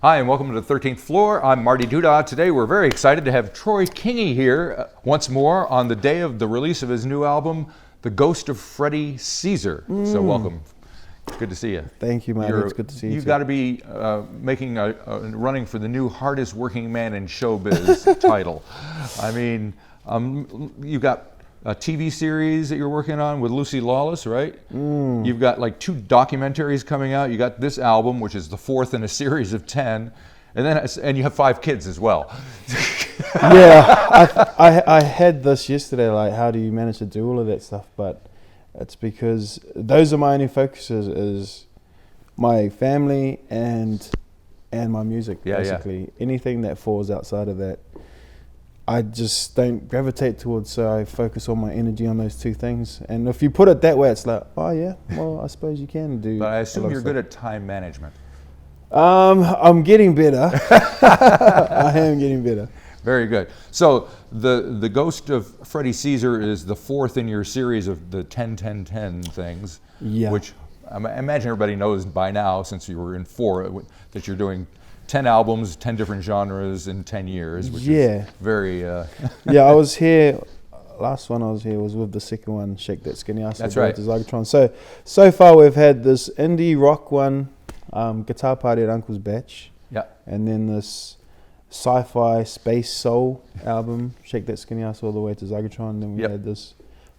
Hi, and welcome to the 13th Floor. I'm Marty Duda. Today we're very excited to have Troy Kingi here once more on the day of the release of his new album, The Ghost of Freddie Caesar. So welcome. Good to see you. Thank you, man. It's good to see you. You've got to be running for the new hardest working man in showbiz title. I mean, you've got a TV series that you're working on with Lucy Lawless, right? You've got like 2 documentaries coming out. You got this album, which is the 4th in a series of 10, and you have 5 kids as well. Yeah, I had this yesterday, like how do you manage to do all of that stuff? But it's because those are my only focuses, is my family and my music, basically. Yeah. Anything that falls outside of that, I just don't gravitate towards, so I focus all my energy on those 2 things. And if you put it that way, it's like, oh yeah, well, I suppose you can do. But I assume you're good at time management. I'm getting better. I am getting better. Very good. So the Ghost of Freddie Caesar is the 4th in your series of the 10-10-10 things, which I imagine everybody knows by now, since you were in 4, that you're doing 10 albums, 10 different genres in 10 years, which is very... Yeah, I was here, last one I was here was with the second one, Shake That Skinny Ass. That's right. So far we've had this indie rock one, Guitar Party at Uncle's Batch, and then this sci-fi space soul album, Shake That Skinny Ass All the Way to Zygertron. Then we had this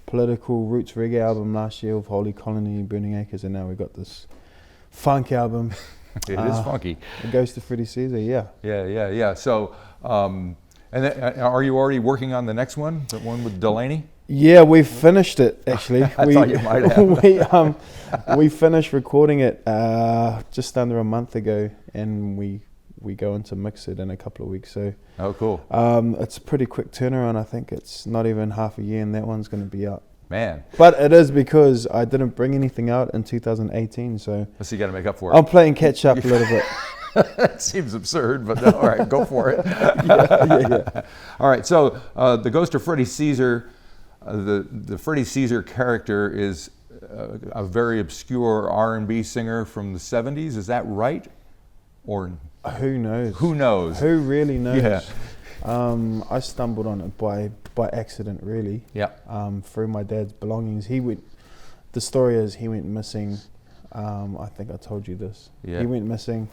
political roots reggae album last year with Holy Colony, Burning Acres, and now we got this funk album. It is funky. The Ghost of Freddie Caesar, Yeah. So, and then, are you already working on the next one, the one with Delaney? Yeah, we finished it, actually. I thought you might have. We finished recording it just under a month ago, and we go into mix it in a couple of weeks. So, oh, cool. It's a pretty quick turnaround. I think it's not even half a year, and that one's going to be out. Man. But it is because I didn't bring anything out in 2018, so you got to make up for it. I'm playing catch up a little bit. That seems absurd, but all right, go for it. Yeah. All right, so the Ghost of Freddie Caesar, the Freddie Caesar character is a very obscure R&B singer from the 70s. Is that right? Or who knows? Who knows? Who really knows? Yeah. I stumbled on it by accident, really. Yeah. Through my dad's belongings. The story is he went missing. I think I told you this. Yeah. He went missing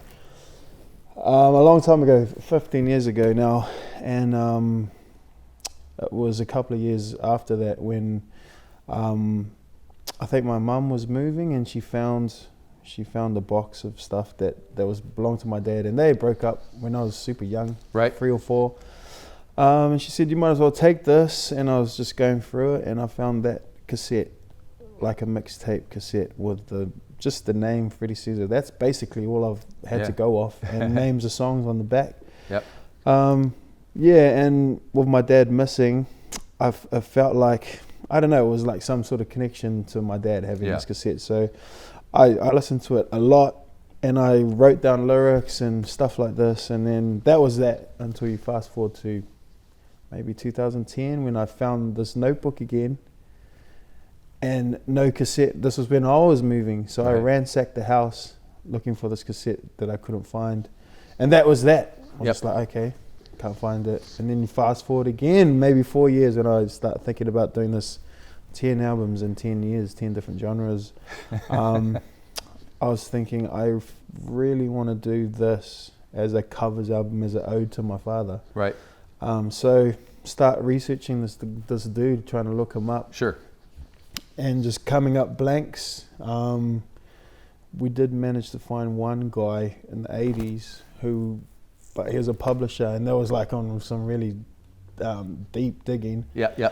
a long time ago, 15 years ago now, and it was a couple of years after that when I think my mum was moving, and she found a box of stuff that belonged to my dad, and they broke up when I was super young, right, 3 or 4. And she said, you might as well take this, and I was just going through it, and I found that cassette, like a mixtape cassette with just the name Freddie Caesar. That's basically all I've had to go off, and names of songs on the back. Yep. And with my dad missing, I felt like, I don't know, it was like some sort of connection to my dad having this cassette. So I listened to it a lot, and I wrote down lyrics and stuff like this, and then that was that until you fast forward to maybe 2010 when I found this notebook again, and no cassette. This was when I was moving, so I ransacked the house looking for this cassette that I couldn't find, and that was that. I was just like, okay, can't find it. And then you fast forward again, maybe 4 years, and I start thinking about doing this 10 albums in 10 years, 10 different genres. I was thinking, I really want to do this as a covers album, as an ode to my father. Right. So start researching this dude, trying to look him up. Sure. And just coming up blanks. We did manage to find one guy in the 80s but he was a publisher, and that was like on some really deep digging. Yeah.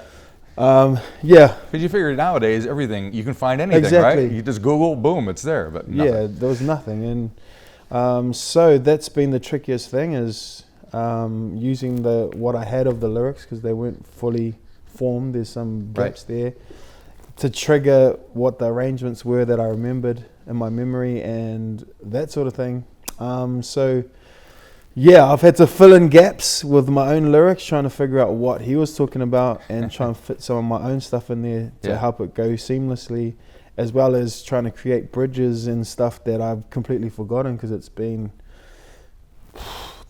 Because you figure nowadays everything, you can find anything, right? You just Google, boom, it's there, but nothing. Yeah, there was nothing. And so that's been the trickiest thing, is using what I had of the lyrics, because they weren't fully formed. There's some gaps there, to trigger what the arrangements were that I remembered in my memory and that sort of thing. I've had to fill in gaps with my own lyrics, trying to figure out what he was talking about and try and fit some of my own stuff in there to help it go seamlessly, as well as trying to create bridges and stuff that I've completely forgotten, because it's been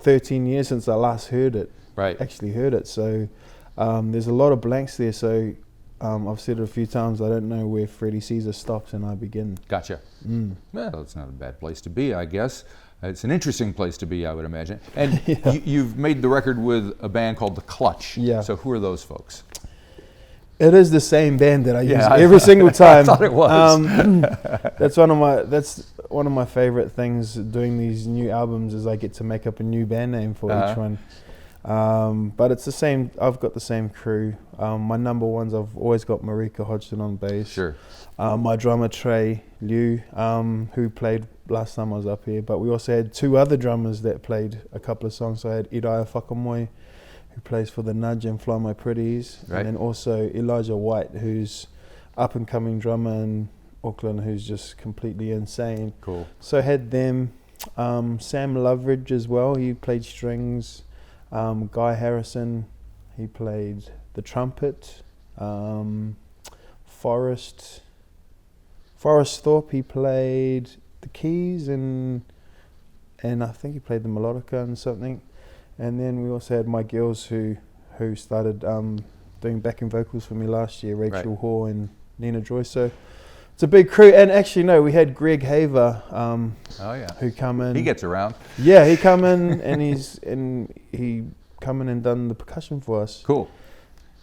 13 years since I last heard it. Right. Actually heard it. So there's a lot of blanks there. So I've said it a few times. I don't know where Freddie Caesar stops and I begin. Gotcha. Well, it's not a bad place to be, I guess. It's an interesting place to be, I would imagine. And you've made the record with a band called The Clutch. Yeah. So who are those folks? It is the same band that I use every single time. I thought it was. That's one of my favorite things doing these new albums is I get to make up a new band name for each one. But it's the same. I've got the same crew. My number ones, I've always got Marika Hodgson on bass. Sure. My drummer Trey Liu, who played last time I was up here. But we also had two other drummers that played a couple of songs. So I had Iraya Whakamoe, who plays for The Nudge and Fly My Pretties, right. and then also Elijah White, who's up and coming drummer in Auckland, who's just completely insane. Cool. So I had them. Sam Loveridge as well. He played strings. Guy Harrison, he played the trumpet. Forrest Thorpe, he played the keys and I think he played the melodica and something. And then we also had my girls who started doing backing vocals for me last year, Rachel right. Hoare and Nina Joyce. So it's a big crew. And actually, no, we had Greg Haver, who come in. He gets around. Yeah, he come in and he come in and done the percussion for us. Cool.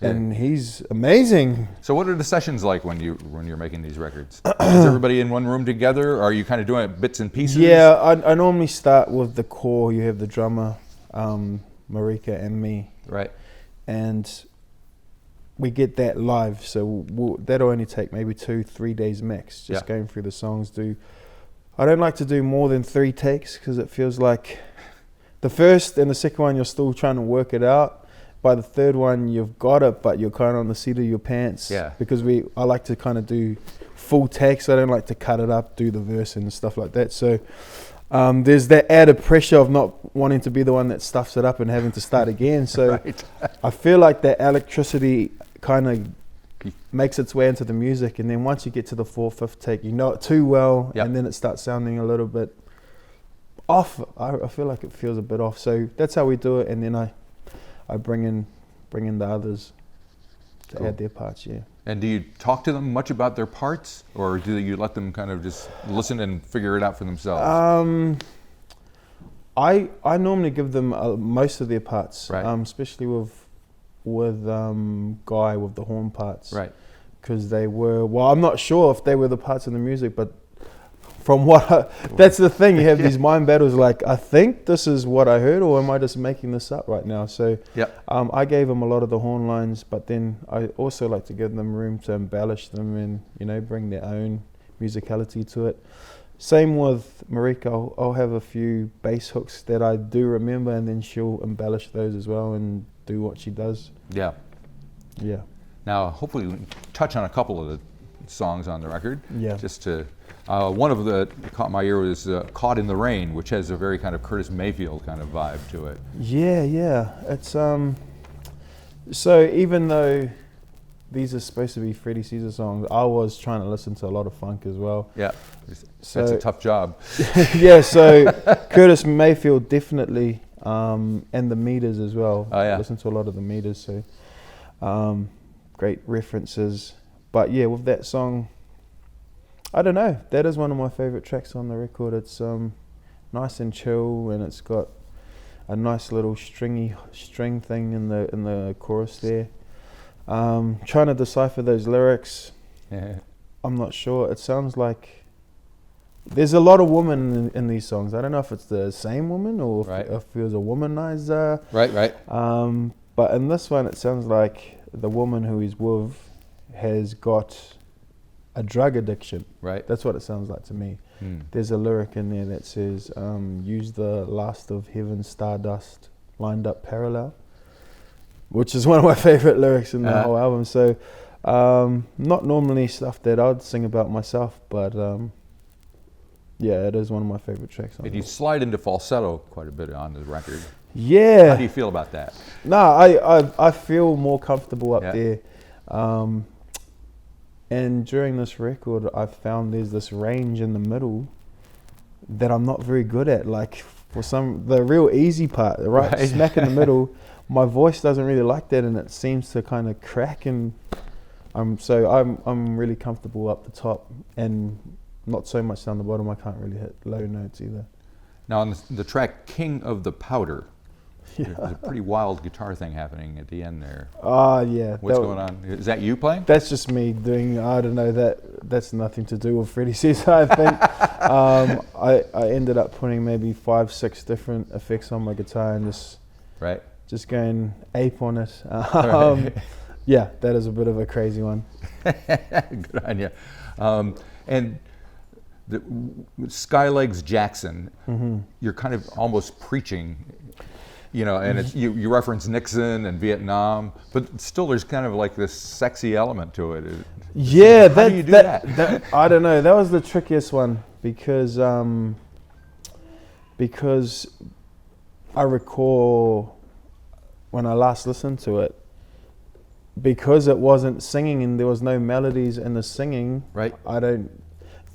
Yeah. And he's amazing. So what are the sessions like when you're making these records? Is everybody in one room together? Or are you kind of doing it bits and pieces? Yeah, I normally start with the core. You have the drummer, Marika, and me. Right. And we get that live, so that'll only take maybe 2-3 days max, just going through the songs. I don't like to do more than 3 takes because it feels like the first and the second one you're still trying to work it out. By the third one you've got it, but you're kind of on the seat of your pants. Yeah. Because I like to kind of do full takes. I don't like to cut it up, do the verse and stuff like that. So there's that added pressure of not wanting to be the one that stuffs it up and having to start again. So right. I feel like that electricity kind of makes its way into the music, and then once you get to the 4th, 5th take, you know it too well, and then it starts sounding a little bit off. I feel like it feels a bit off. So that's how we do it, and then I bring in the others to add their parts. Yeah. And do you talk to them much about their parts, or do you let them kind of just listen and figure it out for themselves? I normally give them most of their parts, right. Especially with Guy with the horn parts, right? Because they were, well, I'm not sure if they were the parts in the music, but from what that's the thing, you have these mind battles like, I think this is what I heard, or am I just making this up right now? So I gave them a lot of the horn lines, but then I also like to give them room to embellish them and bring their own musicality to it. Same with Marika. I'll have a few bass hooks that I do remember, and then she'll embellish those as well and do what she does. Yeah. Now, hopefully, we can touch on a couple of the songs on the record. Yeah. Just to, one of the caught my ear was "Caught in the Rain," which has a very kind of Curtis Mayfield kind of vibe to it. Yeah. It's so even though these are supposed to be Freddie Caesar songs, I was trying to listen to a lot of funk as well. Yeah. That's a tough job. Yeah. So Curtis Mayfield definitely. And the meters as well. Oh, yeah. I listen to a lot of the meters, so great references. But yeah, with that song, I don't know. That is one of my favorite tracks on the record. It's nice and chill, and it's got a nice little string thing in the chorus there. Trying to decipher those lyrics, I'm not sure. It sounds like there's a lot of women in these songs. I don't know if it's the same woman or if it was a womanizer. Right. But in this one, it sounds like the woman who he's with has got a drug addiction. Right. That's what it sounds like to me. There's a lyric in there that says, use the last of heaven's stardust lined up parallel, which is one of my favorite lyrics in the whole album. So not normally stuff that I'd sing about myself, but yeah, it is one of my favorite tracks. And you slide into falsetto quite a bit on the record. Yeah. How do you feel about that? No, I feel more comfortable up there. And during this record, I found there's this range in the middle that I'm not very good at. Like the real easy part, right smack in the middle. My voice doesn't really like that, and it seems to kind of crack. And I'm really comfortable up the top, and not so much down the bottom. I can't really hit low notes either. Now on the track "King of the Powder," there's a pretty wild guitar thing happening at the end there. Yeah. What's going on? Is that you playing? That's just me doing. I don't know. That's nothing to do with Freddie says. I think I ended up putting maybe 5-6 different effects on my guitar and just going ape on it. Yeah, that is a bit of a crazy one. Good on you. And Skylegs Jackson, you're kind of almost preaching, and it's, you reference Nixon and Vietnam, but still there's kind of like this sexy element to it. Yeah, how do you do that? I don't know. That was the trickiest one because I recall when I last listened to it, because it wasn't singing and there was no melodies in the singing, right? I don't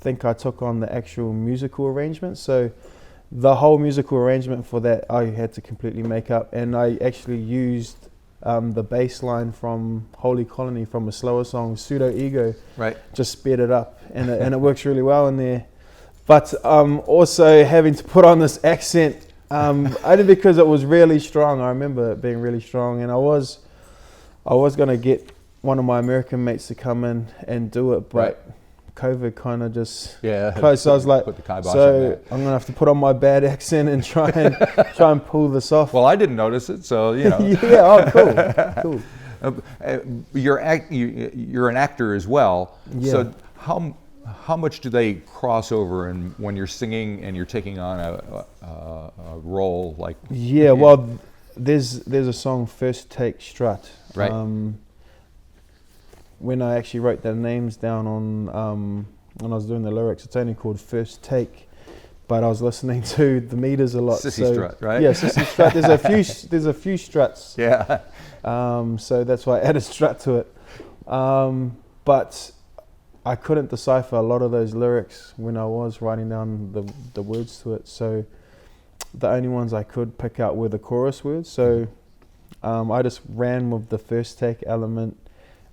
think I took on the actual musical arrangement. So the whole musical arrangement for that I had to completely make up, and I actually used the bass line from Holy Colony from a slower song, Pseudo Ego, right? Just sped it up, and it works really well in there. But also having to put on this accent, only because it was really strong. I remember it being really strong, and I was going to get one of my American mates to come in and do it, but COVID kind of just closed. So I was like, so I'm going to have to put on my bad accent and try and pull this off. Well, I didn't notice it, so Yeah, cool. You're an actor as well. Yeah. So how much do they cross over when you're singing and you're taking on a role like? Yeah, well, there's a song, First Take Strut. Right. When I actually wrote their names down on when I was doing the lyrics, it's only called First Take, but I was listening to the meters a lot. Sissy Strut, right? Yeah, Sissy Strut. There's a few struts. Yeah. So that's why I added strut to it. But I couldn't decipher a lot of those lyrics when I was writing down the words to it. So the only ones I could pick out were the chorus words. So I just ran with the first take element.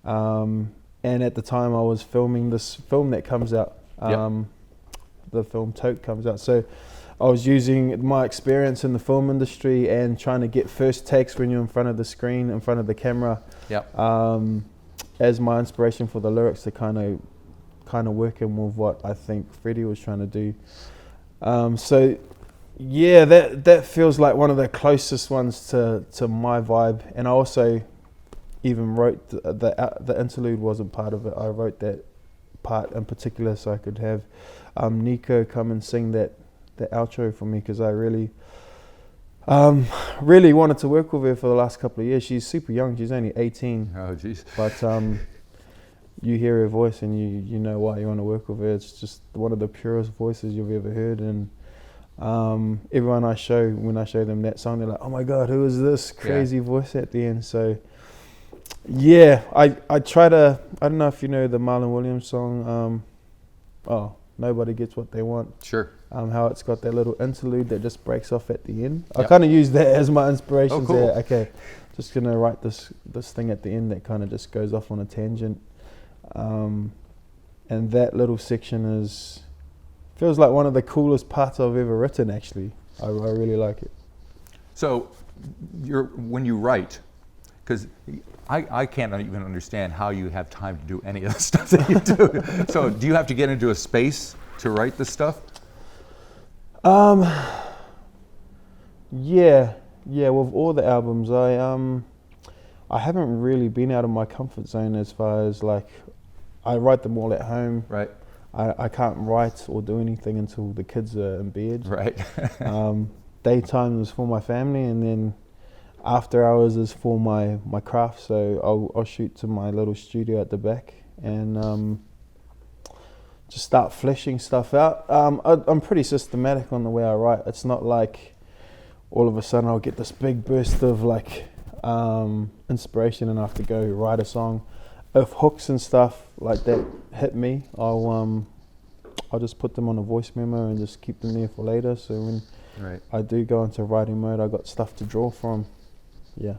And at the time I was filming this film that comes out, the film Toke comes out. So I was using my experience in the film industry and trying to get first takes when you're in front of the screen, in front of the camera, as my inspiration for the lyrics to kind of working with what I think Freddie was trying to do. So yeah, that feels like one of the closest ones to my vibe. And I also even wrote the interlude wasn't part of it. I wrote that part in particular so I could have Nico come and sing that outro for me, because I really wanted to work with her for the last couple of years. She's super young. She's only 18. Oh, jeez. But you hear her voice and you know why you want to work with her. It's just one of the purest voices you've ever heard. And everyone when I show them that song, they're like, oh my God, who is this crazy voice at the end? So yeah, I try to, I don't know if you know the Marlon Williams song, Nobody Gets What They Want. Sure. How it's got that little interlude that just breaks off at the end. I kind of use that as my inspiration. Oh, cool. Okay, just going to write this thing at the end that kind of just goes off on a tangent. And that little section feels like one of the coolest parts I've ever written, actually. I really like it. So when you write, because I can't even understand how you have time to do any of the stuff that you do. So do you have to get into a space to write this stuff? Yeah, with all the albums, I haven't really been out of my comfort zone as far as like, I write them all at home. Right. I can't write or do anything until the kids are in bed. Right. Daytime is for my family, and then after hours is for my craft. So I'll shoot to my little studio at the back and just start fleshing stuff out. I'm pretty systematic on the way I write. It's not like all of a sudden I'll get this big burst of like inspiration and I have to go write a song. If hooks and stuff like that hit me, I'll just put them on a voice memo and just keep them there for later. So Right. I do go into writing mode. I got stuff to draw from. Yeah.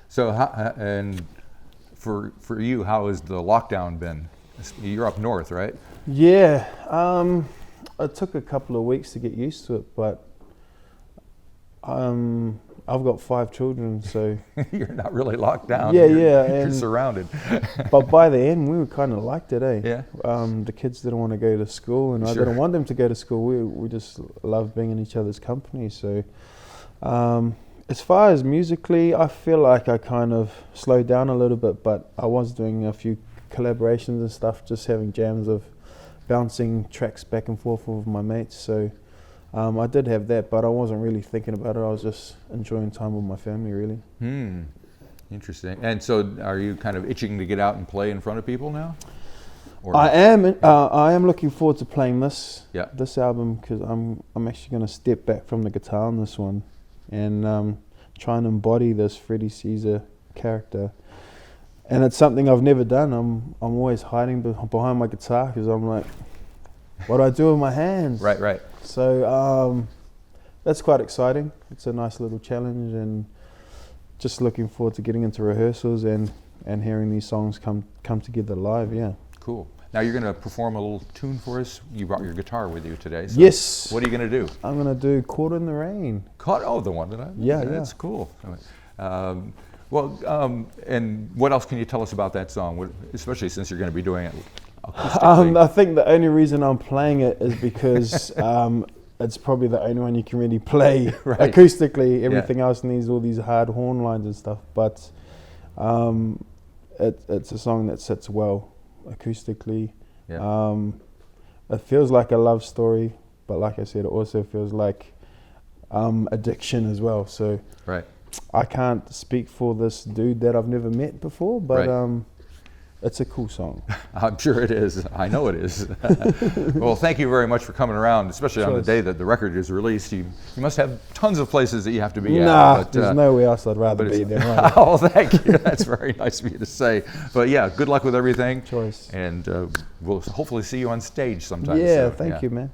So, and for you, how has the lockdown been? You're up north, right? Yeah. It took a couple of weeks to get used to it, but I've got 5 children, so You're not really locked down. Yeah, You're surrounded. but by the end, we were kind of liked it, eh? Yeah. The kids didn't want to go to school, and I Sure. didn't want them to go to school. We just loved being in each other's company. So, as far as musically, I feel like I kind of slowed down a little bit, but I was doing a few collaborations and stuff, just having jams of bouncing tracks back and forth with my mates. So I did have that, but I wasn't really thinking about it. I was just enjoying time with my family, really. Interesting. And so, are you kind of itching to get out and play in front of people now? Or I am looking forward to playing this Yeah. this album, because I'm actually going to step back from the guitar on this one and try and embody this Freddie Caesar character. And it's something I've never done. I'm always hiding behind my guitar, because I'm like, what do I do with my hands? Right. So that's quite exciting. It's a nice little challenge, and just looking forward to getting into rehearsals and hearing these songs come together live. Yeah. Cool. Now you're going to perform a little tune for us. You brought your guitar with you today. So Yes. What are you going to do? I'm going to do Caught in the Rain. The one that I. Yeah, That's cool. And what else can you tell us about that song? Especially since you're going to be doing it acoustically. I think the only reason I'm playing it is because it's probably the only one you can really play Right. acoustically. Everything else needs all these hard horn lines and stuff. But it's a song that sits well acoustically. Yeah. It feels like a love story, but like I said, it also feels like addiction as well. So Right. I can't speak for this dude that I've never met before, but Right. it's a cool song. I'm sure it is. I know it is. Well, thank you very much for coming around, especially on the Sure. day that the record is released. You must have tons of places that you have to be at. Nah, but, there's nowhere else I'd rather but be it's- than right. Oh, thank you. That's very nice of you to say. But yeah, good luck with everything. Choice. And we'll hopefully see you on stage sometime. Yeah, soon. thank you, man.